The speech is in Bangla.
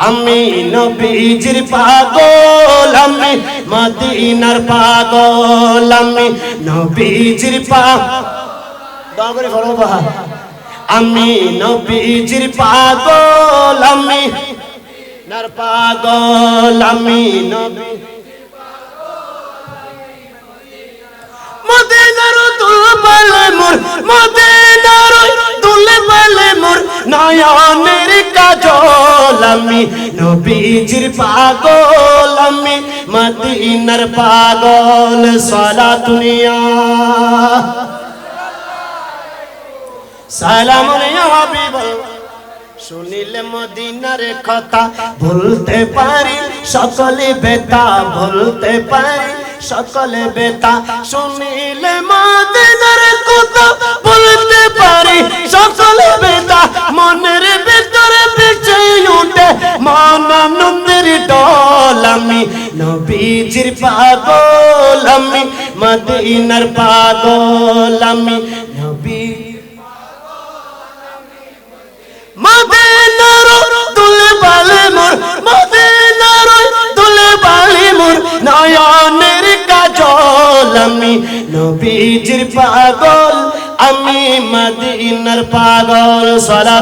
আমি নবীজির পাগল, আমি মদিনার পাগল, আমি নবীজির পাগল। দোয়া করে বলো বাবা, আমি নবীজির পাগল, আমি মদিনার পাগল, আমি নবী মদিনার দুলবালে মোর, মদিনার দুলবালে মোর নয়নের কাজল, আমি নবীজির পাগল, আমি মদিনার পাগল। সালাতুনিয়া সালামুন ইয়া হাবিবাল্লাহ। শুনিলে মদিনার কথা ভুলতে পারি সকলে বেতা, ভুলতে পারি সকলে বেতা। শুনিলে মদিনার কথা ভুলতে পারি সকলে বেতা। মনের ভিতরে বেঁচে উঠে মন আনন্দের ডোল, আমি নবীজির পাগল, আমি মদিনার পাগল, আমি নবী মদিনার দুলবালে মোর, মদিনার দুলবালে মোর নয়নের কাজল, আমি নবীজির পাগল, আমি মদিনার পাগল। সালাত